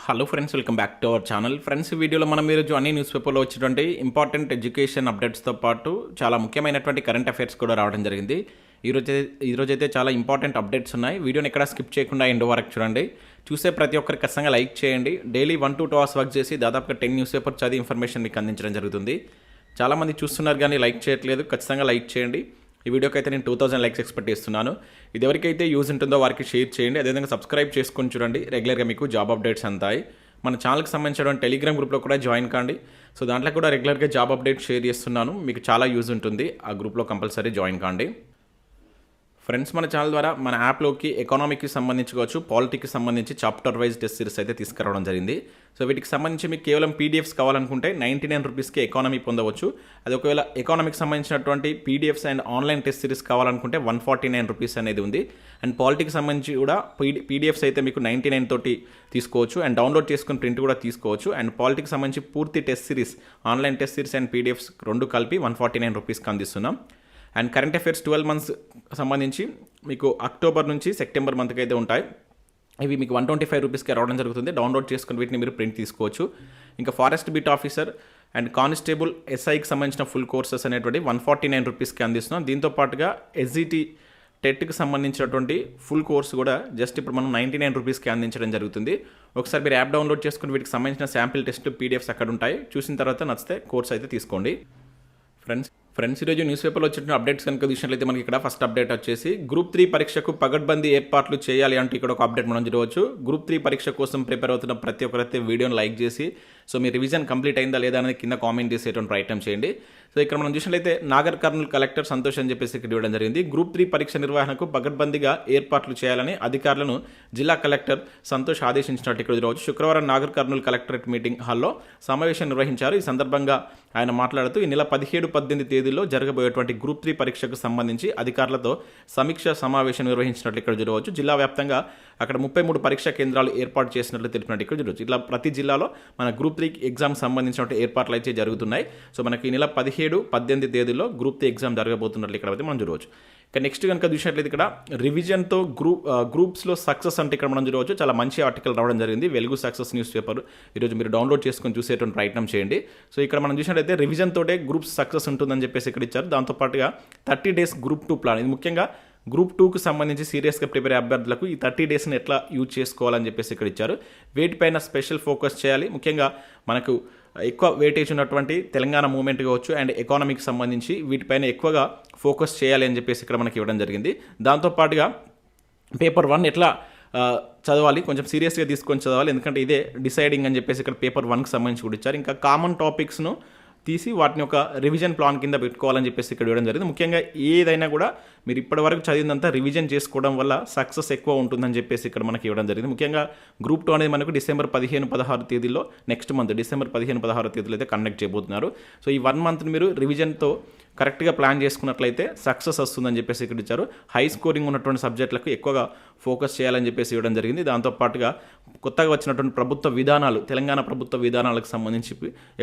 Hello friends, welcome back to our channel. Friends, ఈ వీడియోలో మనం ఈరోజు అన్ని న్యూస్ పేపర్లో వచ్చినటువంటి ఇంపార్టెంట్ ఎడ్యుకేషన్ అప్డేట్స్తో పాటు చాలా ముఖ్యమైనటువంటి కరెంట్ అఫైర్స్ కూడా రావడం జరిగింది. ఈరోజైతే చాలా ఇంపార్టెంట్ అప్డేట్స్ ఉన్నాయి. వీడియోని ఎక్కడ స్కిప్ చేయకుండా ఎండ్ వరకు చూడండి. చూసే ప్రతి ఒక్కరికి ఖచ్చితంగా లైక్ చేయండి. డైలీ 1 to 2 hours వర్క్ చేసి దాదాపుగా 10 న్యూస్ పేపర్ చదివి ఇన్ఫర్మేషన్ మీకు అందించడం జరుగుతుంది. చాలామంది చూస్తున్నారు కానీ లైక్ చేయట్లేదు. ఖచ్చితంగా లైక్ చేయండి. ఈ వీడియోకి అయితే నేను 2000 లైక్స్ ఎక్స్పెక్ట్ చేస్తున్నాను. ఇది ఎవరికైతే యూజ్ ఉంటుందో వారికి షేర్ చేయండి. అదేవిధంగా సబ్స్క్రైబ్ చేసుకొని చూడండి. రెగ్యులర్గా మీకు జాబ్ అప్డేట్స్ అంతాయి. మన ఛానల్కి సంబంధించిన టెలిగ్రామ్ గ్రూప్లో కూడా జాయిన్ కాండి. సో దాంట్లో కూడా రెగ్యులర్గా జాబ్ అప్డేట్ షేర్ చేస్తున్నాను. మీకు చాలా యూజ్ ఉంటుంది. ఆ గ్రూప్లో కంపల్సరీ జాయిన్ కాండి. ఫ్రెండ్స్, మన ఛానల్ ద్వారా మన యాప్లోకి ఎకానమీకి సంబంధించి కావచ్చు, పాలిటిక్కి సంబంధించి చాప్టర్ వైజ్ టెస్ట్ సిరీస్ అయితే తీసుకురావడం జరిగింది. సో వీటికి సంబంధించి మీకు కేవలం పీడిఎఫ్స్ కావాలనుకుంటే 99 రూపీస్కి ఎకానమీ పొందవచ్చు. అది ఒకవేళ ఎకానమీకి సంబంధించినటువంటి PDFs and online test series కావాలనుకుంటే 149 రూపీస్ అనేది ఉంది. అండ్ పాలిటిక్కి సంబంధించి కూడా పీడిఎఫ్స్ అయితే మీకు 99 తోటి తీసుకోవచ్చు. అండ్ డౌన్లోడ్ చేసుకుని ప్రింట్ కూడా తీసుకోవచ్చు. అండ్ పాలిటిక్కి సంబంధించి పూర్తి test series, online test series and PDFs రెండు కలిపి 149 రూపీస్కి అందిస్తున్నాం. అండ్ కరెంట్ అఫైర్స్ 12 months సంబంధించి మీకు అక్టోబర్ నుంచి సెప్టెంబర్ మంత్కి అయితే ఉంటాయి. ఇవి మీకు 125 రూపీస్కి రావడం జరుగుతుంది. డౌన్లోడ్ చేసుకుని వీటిని మీరు ప్రింట్ తీసుకోవచ్చు. ఇంకా forest beat officer and constable ఎస్ఐకి సంబంధించిన ఫుల్ కోర్సెస్ అనేటువంటి 149 రూపీస్కి అందిస్తున్నాం. దీంతో పాటుగా ఎస్జిటి టెట్కి సంబంధించినటువంటి ఫుల్ కోర్స్ కూడా జస్ట్ ఇప్పుడు మనం 99 రూపీస్కి అందించడం జరుగుతుంది. ఒకసారి మీరు యాప్ డౌన్లోడ్ చేసుకుని వీటికి సంబంధించిన శాంపిల్ టెస్ట్ పీడిఎఫ్స్ అక్కడ ఉంటాయి. చూసిన తర్వాత నచ్చితే కోర్స్ అయితే తీసుకోండి. ఫ్రెండ్స్, ఈరోజు న్యూస్ పేపర్లో వచ్చిన అప్డేట్స్ కనుక చూసినట్లయితే మనకి ఇక్కడ ఫస్ట్ అప్డేట్ వచ్చేసి గ్రూప్ 3 పరీక్షకు పగడ్బందీ ఏర్పాట్లు చేయాలి అంటూ ఇక్కడ ఒక అప్డేట్ మనం చూడవచ్చు. గ్రూప్ 3 పరీక్ష కోసం ప్రిపేర్ అవుతున్న ప్రతి ఒక్కరైతే వీడియోని లైక్ చేసి సో మీ రివిజన్ కంప్లీట్ అయిందా లేదా అనేది కింద కామెంట్ చేసేటువంటి ప్రయత్నం చేయండి. సో ఇక్కడ మనం చూసినట్లయితే నాగర్ కర్నూలు కలెక్టర్ సంతోష్ అని చెప్పేసి ఇక్కడ ఇవ్వడం జరిగింది. గ్రూప్ 3 పరీక్ష నిర్వహణకు పగడ్బందీగా ఏర్పాట్లు చేయాలని అధికారులను జిల్లా కలెక్టర్ సంతోష్ ఆదేశించినట్టు ఇక్కడ చూడవచ్చు. శుక్రవారం నాగర్ కర్నూలు కలెక్టరేట్ మీటింగ్ హాల్లో సమావేశం నిర్వహించారు. ఈ సందర్భంగా ఆయన మాట్లాడుతూ ఈ నెల 17-18 తేదీల్లో జరగబోయేటువంటి గ్రూప్ 3 పరీక్షకు సంబంధించి అధికారులతో సమీక్ష సమావేశం నిర్వహించినట్లు ఇక్కడ చూడవచ్చు. జిల్లా వ్యాప్తంగా అక్కడ 33 పరీక్షా కేంద్రాలు ఏర్పాటు చేసినట్లు తెలిపినట్టు ఇక్కడ చూడవచ్చు. ఇట్లా ప్రతి జిల్లాలో మన గ్రూప్ 3 ఎగ్జామ్ సంబంధించిన ఏర్పాట్లు అయితే జరుగుతున్నాయి. సో మనకి ఈ నెల 17-18 తేదీల్లో గ్రూప్ 3 ఎగ్జామ్ జరగబోతున్నట్లు ఇక్కడ అయితే మనం చూడవచ్చు. ఇక నెక్స్ట్ కనుక చూసినట్లయితే ఇక్కడ రివిజన్తో గ్రూప్స్లో సక్సెస్ అంటే ఇక్కడ మనం చూడవచ్చు. చాలా మంచి ఆర్టికల్ రావడం జరిగింది. వెలుగు సక్సెస్ న్యూస్ పేపర్ ఈరోజు మీరు డౌన్లోడ్ చేసుకొని చూసేటువంటి ప్రయత్నం చేయండి. సో ఇక్కడ మనం చూసినట్లయితే రివిజన్ తోటే గ్రూప్స్ సక్సెస్ ఉంటుందని చెప్పేసి ఇక్కడ ఇచ్చారు. దాంతోపాటుగా 30 days గ్రూప్ 2 ప్లాన్, ఇది ముఖ్యంగా గ్రూప్ 2కు సంబంధించి సీరియస్గా ప్రిపేర్ అభ్యర్థులకు ఈ 30 daysని ఎట్లా యూజ్ చేసుకోవాలని చెప్పేసి ఇక్కడ ఇచ్చారు. వేటిపైన స్పెషల్ ఫోకస్ చేయాలి, ముఖ్యంగా మనకు ఎక్కువ వెయిటేజ్ ఉన్నటువంటి తెలంగాణ మూవ్మెంట్ కావచ్చు అండ్ ఎకానమీకి సంబంధించి వీటిపైన ఎక్కువగా ఫోకస్ చేయాలి అని చెప్పేసి ఇక్కడ మనకి ఇవ్వడం జరిగింది. దాంతోపాటుగా పేపర్ 1 ఎట్లా చదవాలి, కొంచెం సీరియస్గా తీసుకొని చదవాలి, ఎందుకంటే ఇదే డిసైడింగ్ అని చెప్పేసి ఇక్కడ పేపర్ 1కి సంబంధించి కూడా ఇచ్చారు. ఇంకా కామన్ టాపిక్స్ను తీసి వాటిని ఒక రివిజన్ ప్లాన్ కింద పెట్టుకోవాలని చెప్పేసి ఇక్కడ ఇవ్వడం జరిగింది. ముఖ్యంగా ఏదైనా కూడా మీరు ఇప్పటివరకు చదివినంతా రివిజన్ చేసుకోవడం వల్ల సక్సెస్ ఎక్కువ ఉంటుందని చెప్పేసి ఇక్కడ మనకి ఇవ్వడం జరిగింది. ముఖ్యంగా గ్రూప్ 2 అనేది మనకు డిసెంబర్ 15-16 తేదీలో నెక్స్ట్ మంత్ డిసెంబర్ 15-16 తేదీలో అయితే కండక్ట్ చేయబోతున్నారు. సో ఈ 1 month మీరు రివిజన్తో కరెక్ట్గా ప్లాన్ చేసుకున్నట్లయితే సక్సెస్ వస్తుందని చెప్పేసి ఇక్కడ ఇచ్చారు. హై స్కోరింగ్ ఉన్నటువంటి సబ్జెక్టులకు ఎక్కువగా ఫోకస్ చేయాలని చెప్పేసి ఇవ్వడం జరిగింది. దాంతోపాటుగా కొత్తగా వచ్చినటువంటి ప్రభుత్వ విధానాలు, తెలంగాణ ప్రభుత్వ విధానాలకు సంబంధించి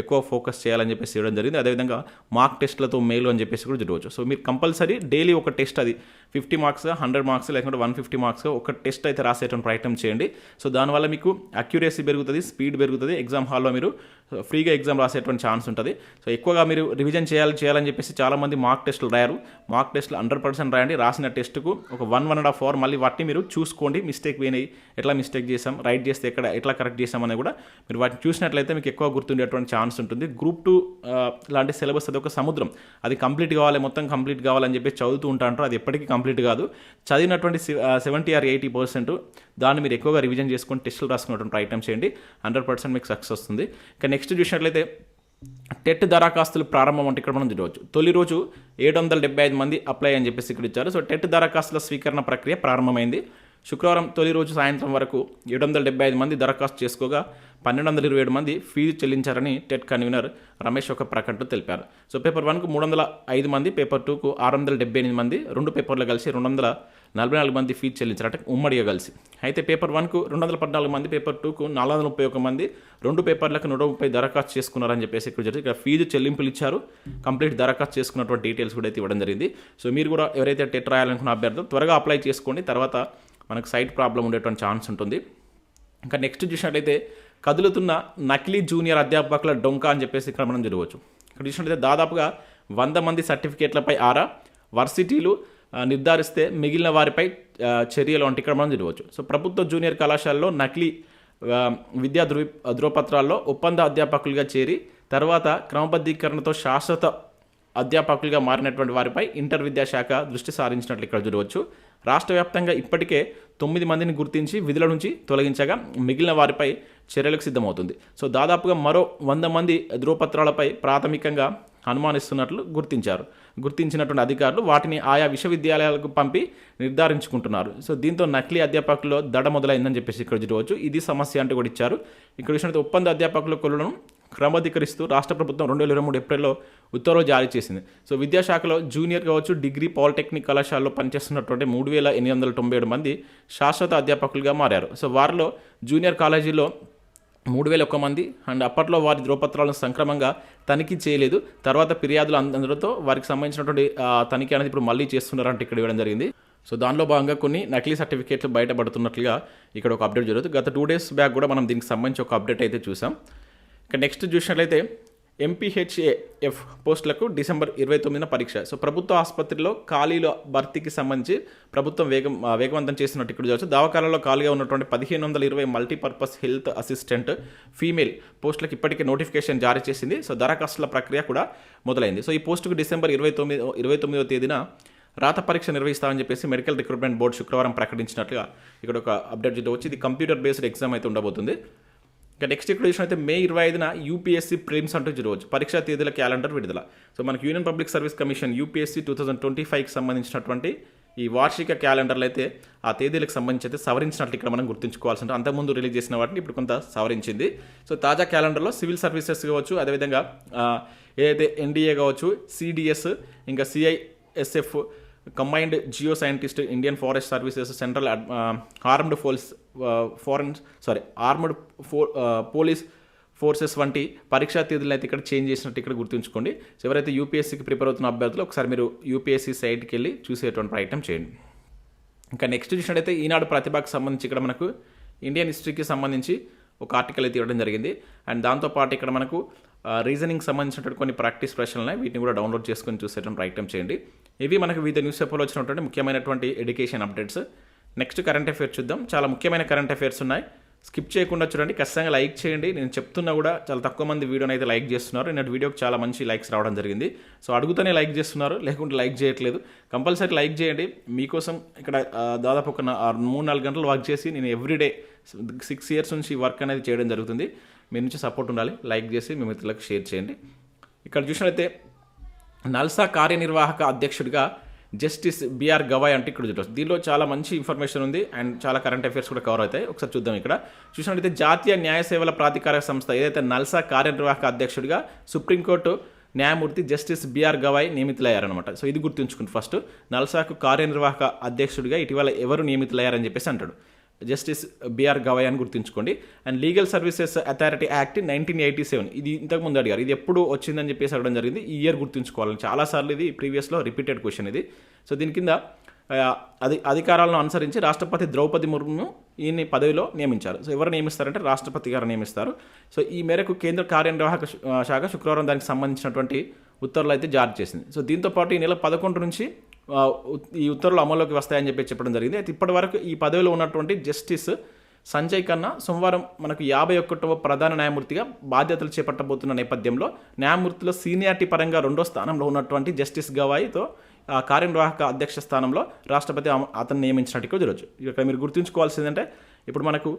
ఎక్కువ ఫోకస్ చేయాలని చెప్పేసి ఇవ్వడం జరిగింది. అదేవిధంగా మార్క్ టెస్ట్లతో మేలు అని చెప్పేసి కూడా చూడవచ్చు. సో మీరు కంపల్సరీ డైలీ ఒక టెస్ట్, అది 50 marks 100 marks లేకుంటే 150 marks ఒక టెస్ట్ అయితే రాసేటువంటి ప్రయత్నం చేయండి. సో దానివల్ల మీకు అక్యురసీ పెరుగుతుంది, స్పీడ్ పెరుగుతుంది. ఎగ్జామ్ హాల్లో మీరు ఫ్రీగా ఎగ్జామ్ రాసేటువంటి ఛాన్స్ ఉంటుంది. సో ఎక్కువగా మీరు రివిజన్ చేయాలని చెప్పేసి చాలామంది మార్క్ టెస్టులు రాయారు. మార్క్ టెస్టులు 100% రాయండి. రాసిన టెస్టుకు ఒక 1.5 hour మళ్ళీ వాటిని మీరు చూసుకోండి. మిస్టేక్ పోయినాయి, ఎట్లా మిస్టేక్ చేసాం, రైట్ చేస్తే ఎట్లా కరెక్ట్ చేసామని కూడా మీరు వాటిని చూసినట్లయితే మీకు ఎక్కువ గుర్తుండేటువంటి ఛాన్స్ ఉంటుంది. గ్రూప్ 2 లాంటి సిలబస్ అది ఒక సముద్రం, అది కంప్లీట్ కావాలి, మొత్తం కంప్లీట్ కావాలని చెప్పి చదువుతూ ఉంటారంటారు. అది ఎప్పటికీ కంప్లీట్ కాదు. చదివినటువంటి 70 or 80% దాన్ని మీరు ఎక్కువగా రివిజన్ చేసుకొని టెస్టులు రాసుకున్నటువంటి ప్రయత్నం చేయండి. 100% మీకు సక్సెస్ వస్తుంది. ఇక నెక్స్ట్ చూసినట్లయితే టెట్ దరఖాస్తులు ప్రారంభం అంటే ఇక్కడ మనం చూడవచ్చు. తొలి రోజు 775 మంది అప్లై అని చెప్పేసి ఇక్కడ ఇచ్చారు. సో టెట్ దరఖాస్తుల స్వీకరణ ప్రక్రియ ప్రారంభమైంది. శుక్రవారం తొలి రోజు సాయంత్రం వరకు 775 మంది దరఖాస్తు చేసుకోగా 1227 మంది ఫీజు చెల్లించారని టెట్ కన్వీనర్ రమేష్ ఒక ప్రకటనలో తెలిపారు. సో పేపర్ 1కు 305 మంది, పేపర్ 2కు 678 మంది, 2 పేపర్లు కలిసి 244 మంది ఫీజు చెల్లించారట ఉమ్మడిగా కలిసి. అయితే పేపర్ 1కు 214 మంది, పేపర్ 2కు 431 మంది, 2 పేపర్లకు 130 దరఖాస్తు చేసుకున్నారని చెప్పేసి ఇక్కడ ఫీజు చెల్లింపులు ఇచ్చారు. కంప్లీట్ దరఖాస్తు చేసుకున్నటువంటి డీటెయిల్స్ కూడా అయితే ఇవ్వడం జరిగింది. సో మీరు కూడా ఎవరైతే టెట్ రాయాలనుకున్న అభ్యర్థులు త్వరగా అప్లై చేసుకోండి. తర్వాత మనకు సైట్ ప్రాబ్లం ఉండేటువంటి ఛాన్స్ ఉంటుంది. ఇంకా నెక్స్ట్ చూసినట్లయితే కదులుతున్న నకిలీ జూనియర్ అధ్యాపకుల డొంక అని చెప్పేసి ఇక్కడ మనం చూడవచ్చు. ఇక్కడ చూసినట్లయితే దాదాపుగా 100 మంది సర్టిఫికేట్లపై ఆరా, వర్సిటీలు నిర్ధారిస్తే మిగిలిన వారిపై చర్యలు అంటే ఇక్కడ మనం చూడవచ్చు. సో ప్రభుత్వ జూనియర్ కళాశాలలో నకిలీ విద్యా ధృవపత్రాల్లో ఒప్పంద అధ్యాపకులుగా చేరి తర్వాత క్రమబద్ధీకరణతో శాశ్వత అధ్యాపకులుగా మారినటువంటి వారిపై ఇంటర్ విద్యాశాఖ దృష్టి సారించినట్లు ఇక్కడ చూడవచ్చు. రాష్ట్ర వ్యాప్తంగా ఇప్పటికే 9 మందిని గుర్తించి విధుల నుంచి తొలగించగా మిగిలిన వారిపై చర్యలకు సిద్ధమవుతుంది. సో దాదాపుగా మరో 100 మంది ధృవపత్రాలపై ప్రాథమికంగా అనుమానిస్తున్నట్లు గుర్తించినటువంటి అధికారులు వాటిని ఆయా విశ్వవిద్యాలయాలకు పంపి నిర్ధారించుకుంటున్నారు. సో దీంతో నకిలీ అధ్యాపకుల్లో దడ మొదలైందని చెప్పేసి ఇక్కడ చూడవచ్చు. ఇది సమస్య అంటూ కూడా ఇచ్చారు. ఇక్కడ చూసినట్టు ఒప్పంద అధ్యాపకుల కొలులను క్రమబద్ధీకరిస్తూ రాష్ట్ర ప్రభుత్వం 2023 ఏప్రిల్లో ఉత్తర్వులు జారీ చేసింది. సో విద్యాశాఖలో జూనియర్ కావచ్చు, డిగ్రీ, పాలిటెక్నిక్ కళాశాలలో పనిచేస్తున్నటువంటి 3897 మంది శాశ్వత అధ్యాపకులుగా మారారు. సో వారిలో జూనియర్ కాలేజీలో 3001 మంది అండ్ అప్పట్లో వారి ధృవపత్రాలను సంక్రమంగా తనిఖీ చేయలేదు. తర్వాత ఫిర్యాదులు అందడంతో వారికి సంబంధించినటువంటి తనిఖీ అనేది ఇప్పుడు మళ్ళీ చేస్తున్నారంటే ఇక్కడ ఇవ్వడం జరిగింది. సో దానిలో భాగంగా కొన్ని నకిలీ సర్టిఫికేట్లు బయటపడుతున్నట్లుగా ఇక్కడ ఒక అప్డేట్ జరుగుతుంది. గత 2 days బ్యాక్ కూడా మనం దీనికి సంబంధించి ఒక అప్డేట్ అయితే చూసాం. ఇక నెక్స్ట్ చూసినట్లయితే MPHAF పోస్టులకు December 29న పరీక్ష. సో ప్రభుత్వ ఆసుపత్రిలో ఖాళీల భర్తీకి సంబంధించి ప్రభుత్వం వేగవంతం చేసినట్టు ఇక్కడ చూడవచ్చు. దవాఖానాలో ఖాళీగా ఉన్నటువంటి 1520 మల్టీపర్పస్ హెల్త్ అసిస్టెంట్ ఫీమేల్ పోస్టులకు ఇప్పటికే నోటిఫికేషన్ జారీ చేసింది. సో దరఖాస్తుల ప్రక్రియ కూడా మొదలైంది. సో ఈ పోస్టుకు December 29వ తేదీన రాత పరీక్ష నిర్వహిస్తామని చెప్పేసి మెడికల్ రిక్రూట్మెంట్ బోర్డు శుక్రవారం ప్రకటించినట్లుగా ఇక్కడ ఒక అప్డేట్ చూడవచ్చు. ఇది కంప్యూటర్ బేస్డ్ ఎగ్జామ్ అయితే ఉండబోతుంది. ఇక నెక్స్ట్ ఇక్కడ చూసినట్లయితే May 25న UPSC ప్రిలిమ్స్ అంటూ చూడవచ్చు. పరీక్షా తేదీల క్యాలెండర్ విడుదల. సో మనకు union public service commission UPSC 2025కి సంబంధించినటువంటి ఈ వార్షిక క్యాలెండర్లు అయితే ఆ తేదీలకు సంబంధించి అయితే సవరించినట్లు ఇక్కడ మనం గుర్తుంచుకోవాల్సి ఉంటుంది. అంతకుముందు రిలీజ్ చేసిన వాటిని ఇప్పుడు కొంత సవరించింది. సో తాజా క్యాలెండర్లో సివిల్ సర్వీసెస్ కావచ్చు, అదేవిధంగా ఏదైతే NDA కావచ్చు, CDS, ఇంకా CISF, combined Jio scientist, Indian forest services, central armed police forces వంటి పరీక్షా తేదీలను అయితే ఇక్కడ చేంజ్ చేసినట్టు ఇక్కడ గుర్తుంచుకోండి. సో ఎవరైతే UPSCకి ప్రిపేర్ అవుతున్న అభ్యర్థులు ఒకసారి మీరు UPSC సైట్కి వెళ్ళి చూసేటువంటి ప్రయత్నం చేయండి. ఇంకా నెక్స్ట్ చూసినట్టయితే ఈనాడు ప్రతిభకు సంబంధించి ఇక్కడ మనకు ఇండియన్ హిస్టరీకి సంబంధించి ఒక ఆర్టికల్ అయితే ఇవ్వడం జరిగింది. అండ్ దాంతోపాటు ఇక్కడ మనకు రీజనింగ్ సంబంధించినటువంటి కొన్ని ప్రాక్టీస్ ప్రశ్నలు ఉన్నాయి. వీటిని కూడా డౌన్లోడ్ చేసుకొని చూసేటువంటి ప్రయత్నం చేయండి. ఇవి మనకు వివిధ న్యూస్ పేపర్లో వచ్చినటువంటి ముఖ్యమైనటువంటి education updates. Next current affairs చూద్దాం. చాలా ముఖ్యమైన కరెంట్ అఫైర్స్ ఉన్నాయి. స్కిప్ చేయకుండా చూడండి, ఖచ్చితంగా లైక్ చేయండి. నేను చెప్తున్నా కూడా చాలా తక్కువ మంది వీడియోని అయితే లైక్ చేస్తున్నారు. నేను వీడియోకి చాలా మంచి లైక్స్ రావడం జరిగింది. సో అడుగుతూనే లైక్ చేస్తున్నారు, లేకుంటే లైక్ చేయట్లేదు. కంపల్సరీ లైక్ చేయండి. మీకోసం ఇక్కడ దాదాపు ఒక 3-4 గంటలు వర్క్ చేసి నేను ఎవ్రీడే 6 years నుంచి వర్క్ అనేది చేయడం జరుగుతుంది. మీ నుంచి సపోర్ట్ ఉండాలి. లైక్ చేసి మీ మిత్రులకు షేర్ చేయండి. ఇక్కడ చూసినట్లయితే నల్సా కార్యనిర్వాహక అధ్యక్షుడిగా జస్టిస్ బిఆర్ గవాయ్ అంటే ఇక్కడ చూడవచ్చు. దీనిలో చాలా మంచి ఇన్ఫర్మేషన్ ఉంది అండ్ చాలా కరెంట్ అఫైర్స్ కూడా కవర్ అవుతాయి. ఒకసారి చూద్దాం. ఇక్కడ చూసినట్లయితే జాతీయ న్యాయ సేవల ప్రాధికార సంస్థ ఏదైతే నల్సా కార్యనిర్వాహక అధ్యక్షుడిగా సుప్రీంకోర్టు న్యాయమూర్తి జస్టిస్ బిఆర్ గవాయ్ నియమితులయ్యారనమాట. సో ఇది గుర్తుంచుకుంది. ఫస్ట్ నల్సాకు కార్యనిర్వాహక అధ్యక్షుడిగా ఇటీవల ఎవరు నియమితులయ్యారని చెప్పేసి అంటాడు. జస్టిస్ బిఆర్ గవాయ్ అని గుర్తుంచుకోండి. And legal services authority act 1987 ఇది ఇంతకుముందు అడిగారు. ఇది ఎప్పుడు వచ్చిందని చెప్పేసి అడగడం జరిగింది. ఈ ఇయర్ గుర్తుంచుకోవాలి. చాలాసార్లు ఇది ప్రీవియస్లో రిపీటెడ్ క్వశ్చన్ ఇది. సో దీని కింద అధికారాలను అనుసరించి రాష్ట్రపతి ద్రౌపది ముర్ము ఈయన్ని పదవిలో నియమించారు. సో ఎవరు నియమిస్తారంటే రాష్ట్రపతి గారు నియమిస్తారు. సో ఈ మేరకు కేంద్ర కార్యనిర్వాహక శాఖ శుక్రవారం దానికి సంబంధించినటువంటి ఉత్తర్వులు అయితే జారీ చేసింది. సో దీంతోపాటు ఈ నెల 11 నుంచి ఈ ఉత్తర్వులు అమల్లోకి వస్తాయని చెప్పడం జరిగింది. అయితే ఇప్పటి వరకు ఈ పదవిలో ఉన్నటువంటి జస్టిస్ సంజయ్ ఖన్నా సోమవారం మనకు 51వ ప్రధాన న్యాయమూర్తిగా బాధ్యతలు చేపట్టబోతున్న నేపథ్యంలో న్యాయమూర్తిలో సీనియారిటీ పరంగా 2వ స్థానంలో ఉన్నటువంటి జస్టిస్ గవాయ్తో కార్యనిర్వాహక అధ్యక్ష స్థానంలో రాష్ట్రపతి అతను నియమించినట్టు చూడవచ్చు. ఇక్కడ మీరు గుర్తుంచుకోవాల్సిందంటే ఇప్పుడు మనకు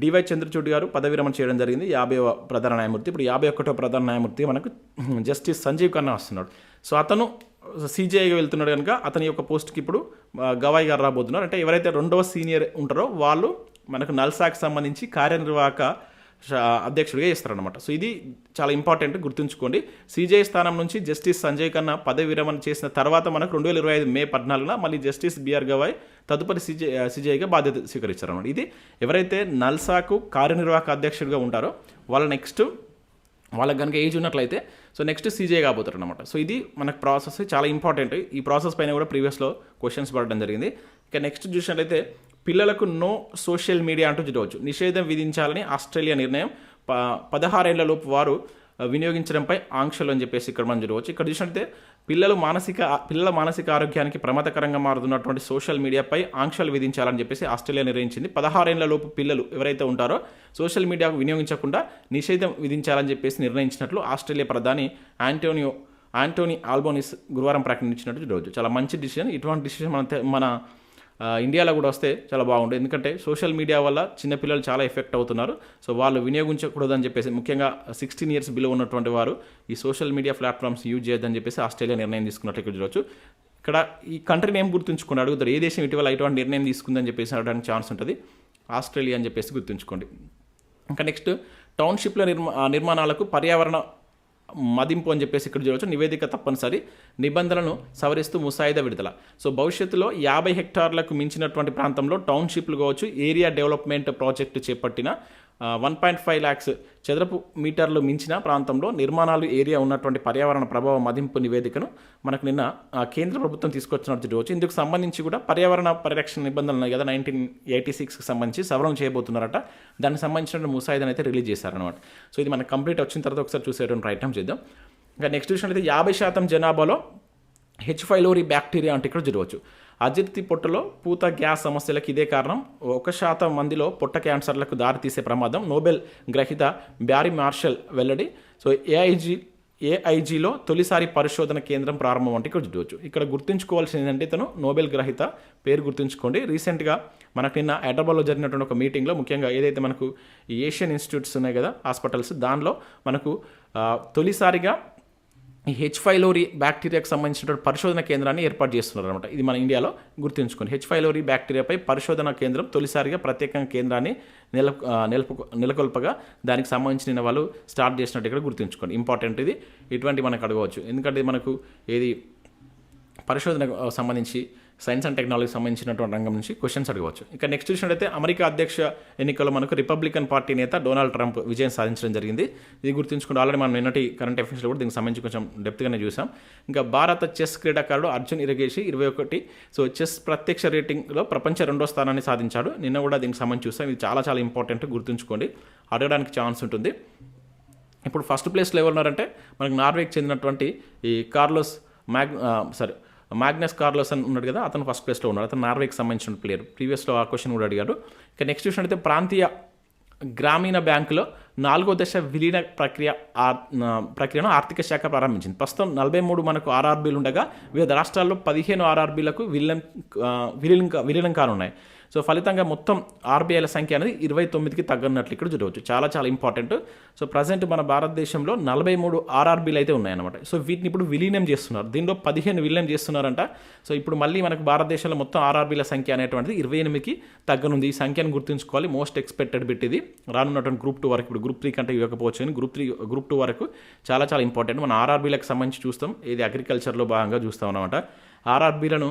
డివై చంద్రచూడ్ గారు పదవి విరమణ చేయడం జరిగింది, 50వ ప్రధాన న్యాయమూర్తి. ఇప్పుడు 51వ ప్రధాన న్యాయమూర్తి మనకు జస్టిస్ సంజీవ్ ఖన్నా వస్తున్నాడు. సో అతను CJIగా వెళ్తున్నాడు కనుక అతని యొక్క పోస్ట్కి ఇప్పుడు గవాయ్ గారు రాబోతున్నారు. అంటే ఎవరైతే 2వ సీనియర్ ఉంటారో వాళ్ళు మనకు నల్సాకి సంబంధించి కార్యనిర్వాహక అధ్యక్షుడిగా చేస్తారనమాట. సో ఇది చాలా ఇంపార్టెంట్, గుర్తుంచుకోండి. CJI స్థానం నుంచి జస్టిస్ సంజయ్ ఖన్నా పదవి విరమణ చేసిన తర్వాత మనకు 2025 May 14న మళ్ళీ జస్టిస్ బిఆర్ గవాయ్ తదుపరి CJIగా బాధ్యత స్వీకరిస్తారన్నమాట. ఇది ఎవరైతే నల్సాకు కార్యనిర్వాహక అధ్యక్షుడిగా ఉంటారో వాళ్ళకి కనుక ఏజ్ ఉన్నట్లయితే సో నెక్స్ట్ CJI కాబోతారు అనమాట. సో ఇది మనకు ప్రాసెస్ చాలా ఇంపార్టెంట్. ఈ ప్రాసెస్ పైన కూడా ప్రీవియస్లో క్వశ్చన్స్ పడడం జరిగింది. ఇక నెక్స్ట్ చూసినట్లయితే పిల్లలకు నో సోషల్ మీడియా అంటూ చూడవచ్చు. నిషేధం విధించాలని ఆస్ట్రేలియా నిర్ణయం. 16 ఏళ్ల లోపు వారు వినియోగించడంపై ఆంక్షలు అని చెప్పేసి ఇక్కడ మనం చూడవచ్చు. ఇక్కడ చూసినట్లయితే పిల్లల మానసిక ఆరోగ్యానికి ప్రమాదకరంగా మారుతున్నటువంటి సోషల్ మీడియాపై ఆంక్షలు విధించాలని చెప్పేసి ఆస్ట్రేలియా నిర్ణయించింది. 16 ఏళ్ల లోపు పిల్లలు ఎవరైతే ఉంటారో సోషల్ మీడియాకు వినియోగించకుండా నిషేధం విధించాలని చెప్పేసి నిర్ణయించినట్లు ఆస్ట్రేలియా ప్రధాని ఆంటోనీ ఆల్బోనిస్ గురువారం ప్రకటించినట్టు చూడవచ్చు. చాలా మంచి డిసిషన్. ఇటువంటి డిసిషన్ మన ఇండియాలో కూడా వస్తే చాలా బాగుంటుంది. ఎందుకంటే సోషల్ మీడియా వల్ల చిన్నపిల్లలు చాలా ఎఫెక్ట్ అవుతున్నారు. సో వాళ్ళు వినియోగించకూడదని చెప్పేసి, ముఖ్యంగా 16 ఇయర్స్ బిలో ఉన్నటువంటి వారు ఈ సోషల్ మీడియా ప్లాట్ఫామ్స్ యూజ్ చేయొద్దని చెప్పేసి ఆస్ట్రేలియా నిర్ణయం తీసుకున్నట్టు ఇక్కడ చూడవచ్చు. ఇక్కడ ఈ కంట్రీ నేమ్ గుర్తుంచుకోండి. అడుగుతారు ఏ దేశం ఇటీవల ఇటువంటి నిర్ణయం తీసుకుందని చెప్పేసి అడగడానికి ఛాన్స్ ఉంటుంది. ఆస్ట్రేలియా అని చెప్పేసి గుర్తుంచుకోండి. ఇంకా నెక్స్ట్, టౌన్షిప్ల నిర్మాణాలకు పర్యావరణ మదింపు అని చెప్పేసి ఇక్కడ చూడవచ్చు. నివేదిక తప్పనిసరి, నిబంధనలను సవరిస్తూ ముసాయిదా విడుదల. సో భవిష్యత్తులో 50 హెక్టార్లకు మించినటువంటి ప్రాంతంలో టౌన్షిప్లు కావచ్చు, ఏరియా డెవలప్మెంట్ ప్రాజెక్టు చేపట్టిన 1.5 lakhs చదరపు మీటర్లు మించిన ప్రాంతంలో నిర్మాణాలు ఏరియా ఉన్నటువంటి పర్యావరణ ప్రభావ మదింపు నివేదికను మనకు నిన్న కేంద్ర ప్రభుత్వం తీసుకొచ్చినట్టు చూడవచ్చు. ఇందుకు సంబంధించి కూడా పర్యావరణ పరిరక్షణ నిబంధనలు ఉన్నాయి కదా, 1986కి సంబంధించి సవరణ చేయబోతున్నారట. దానికి సంబంధించిన ముసాయిదాను అయితే రిలీజ్ చేశారనమాట. సో ఇది మనకు కంప్లీట్ వచ్చిన తర్వాత ఒకసారి చూసేటువంటి ప్రయత్నం చేద్దాం. ఇంకా నెక్స్ట్ చూసినట్లయితే 50% జనాభాలో H. pylori బ్యాక్టీరియా అంటే ఇక్కడ చూడవచ్చు. అజీర్తి, పొట్టలో పూత, గ్యాస్ సమస్యలకు ఇదే కారణం. 1% మందిలో పొట్ట క్యాన్సర్లకు దారితీసే ప్రమాదం. నోబెల్ గ్రహీత బ్యారీ మార్షల్ వెల్లడి. సో ఏఐజీలో తొలిసారి పరిశోధన కేంద్రం ప్రారంభం అంటే ఇక్కడ చూడవచ్చు. ఇక్కడ గుర్తుంచుకోవాల్సింది ఏంటంటే ఇతను నోబెల్ గ్రహీత, పేరు గుర్తుంచుకోండి. రీసెంట్గా మనకు నిన్న హైదరాబాద్లో జరిగినటువంటి ఒక మీటింగ్లో, ముఖ్యంగా ఏదైతే మనకు ఈ ఏషియన్ ఇన్స్టిట్యూట్స్ ఉన్నాయి కదా హాస్పిటల్స్, దానిలో మనకు తొలిసారిగా ఈ H. pylori బ్యాక్టీరియాకి సంబంధించినటువంటి పరిశోధన కేంద్రాన్ని ఏర్పాటు చేస్తున్నారు అనమాట. ఇది మన ఇండియాలో గుర్తుంచుకోండి. H. pylori బ్యాక్టీరియాపై పరిశోధన కేంద్రం తొలిసారిగా ప్రత్యేకంగా కేంద్రాన్ని నెలకొల్పగా దానికి సంబంధించిన వాళ్ళు స్టార్ట్ చేసినట్టు ఇక్కడ గుర్తుంచుకోండి. ఇంపార్టెంట్ ఇది. ఇటువంటి మనకు అడగవచ్చు. ఎందుకంటే మనకు ఏది పరిశోధనకు సంబంధించి సైన్స్ అండ్ టెక్నాలజీకి సంబంధించినటువంటి రంగం నుంచి క్వశ్చన్స్ అడగవచ్చు. ఇక నెక్స్ట్ చూసినట్లయితే అమెరికా అధ్యక్ష ఎన్నికల్లో మనకు రిపబ్లికన్ పార్టీ నేత డొనాల్డ్ ట్రంప్ విజయం సాధించడం జరిగింది. ఇది గుర్తుంచుకుంటే ఆల్రెడీ మనం నిన్నటి కరెంట్ అఫైర్స్లో కూడా దీనికి సంబంధించి కొంచెం డెప్త్గానే చూసాం. ఇంకా భారత చెస్ క్రీడాకారుడు అర్జున్ ఇరగేషి 21. సో చెస్ ప్రత్యక్ష రేటింగ్లో ప్రపంచ 2వ స్థానాన్ని సాధించాడు. నిన్న కూడా దీనికి సంబంధించి చూసాం. ఇది చాలా చాలా ఇంపార్టెంట్, గుర్తుంచుకోండి. అడగడానికి ఛాన్స్ ఉంటుంది. ఇప్పుడు ఫస్ట్ ప్లేస్లో ఎవరు ఉన్నారంటే మనకు నార్వేకి చెందినటువంటి ఈ మాగ్నస్ కార్లోసన్ ఉన్నాడు కదా, అతను ఫస్ట్ ప్లేస్లో ఉన్నాడు. అతను నార్వేకి సంబంధించిన ప్లేయర్. ప్రీవియస్లో ఆ క్వశ్చన్ కూడా అడిగారు. ఇక నెక్స్ట్ చూసినట్లయితే ప్రాంతీయ గ్రామీణ బ్యాంకులో 4వ దశ విలీన ప్రక్రియను ఆర్థిక శాఖ ప్రారంభించింది. ప్రస్తుతం 43 మనకు ఆర్ఆర్బీలు ఉండగా వివిధ రాష్ట్రాల్లో 15 ఆర్ఆర్బీలకు విలీనం కానున్నాయి. సో ఫలితంగా మొత్తం ఆర్బీఐల సంఖ్య అనేది 29కి తగ్గనట్లు ఇక్కడ చూడవచ్చు. చాలా చాలా ఇంపార్టెంట్. సో ప్రజెంట్ మన భారతదేశంలో 43 ఆర్ఆర్బీలు అయితే ఉన్నాయన్నమాట. సో వీటిని ఇప్పుడు విలీనం చేస్తున్నారు. దీనిలో 15 విలీనం చేస్తున్నారంట. సో ఇప్పుడు మళ్ళీ మనకు భారతదేశంలో మొత్తం ఆర్ఆర్బీల సంఖ్య అనేటువంటిది 28కి తగ్గనుంది. ఈ సంఖ్యను గుర్తుంచుకోవాలి. మోస్ట్ ఎక్స్పెక్టెడ్ బిట్ ఇది. రానున్నటువంటి గ్రూప్ 2 వరకు, ఇప్పుడు గ్రూప్ 3 కంటే ఇవ్వకపోవచ్చు కానీ గ్రూప్ 2 వరకు చాలా చాలా ఇంపార్టెంట్. మన ఆర్ఆర్బీలకు సంబంధించి చూస్తాం. ఇది అగ్రికల్చర్లో భాగంగా చూస్తాం అన్నమాట. ఆర్ఆర్బీలను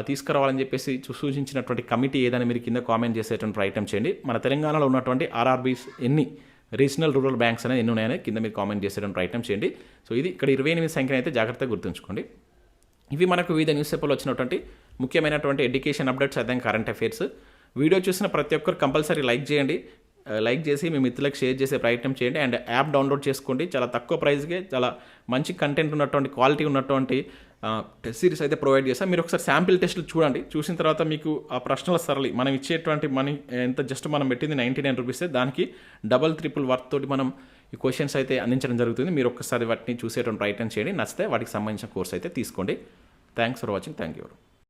తీసుకురావాలని చెప్పేసి సూచించినటువంటి కమిటీ ఏదైనా మీరు కింద కామెంట్ చేసేటువంటి ప్రయత్నం చేయండి. మన తెలంగాణలో ఉన్నటువంటి ఆర్ఆర్బీస్ ఎన్ని రీజనల్ రూరల్ బ్యాంక్స్ అనేది ఎన్ని ఉన్నాయని కింద మీరు కామెంట్ చేసేటువంటి ప్రయత్నం చేయండి. సో ఇది ఇక్కడ 28 సంఖ్యను అయితే జాగ్రత్తగా గుర్తుంచుకోండి. ఇవి మనకు వివిధ న్యూస్ పేపర్లో వచ్చినటువంటి ముఖ్యమైనటువంటి ఎడ్యుకేషన్ అప్డేట్స్, అదే కరెంట్ అఫైర్స్. వీడియో చూసిన ప్రతి ఒక్కరు కంపల్సరీ లైక్ చేయండి. లైక్ చేసి మీ మిత్రులకు షేర్ చేసే ప్రయత్నం చేయండి. అండ్ యాప్ డౌన్లోడ్ చేసుకోండి. చాలా తక్కువ ప్రైస్కే చాలా మంచి కంటెంట్ ఉన్నటువంటి, క్వాలిటీ ఉన్నటువంటి టెస్ట్ సిరీస్ అయితే ప్రొవైడ్ చేస్తాం. మీరు ఒకసారి శాంపిల్ టెస్ట్లు చూడండి. చూసిన తర్వాత మీకు ఆ ప్రశ్నల సరళి, మనం ఇచ్చేటువంటి మనీ ఎంత, జస్ట్ మనం పెట్టింది 99 రూపీస్, దానికి డబల్ ట్రిపుల్ వర్త్ తోటి మనం ఈ క్వశ్చన్స్ అయితే అందించడం జరుగుతుంది. మీరు ఒక్కసారి వాటిని చూసేటువంటి ప్రయత్నం చేయండి. నచ్చితే వాటికి సంబంధించిన కోర్స్ అయితే తీసుకోండి. Thanks for watching. Thank you.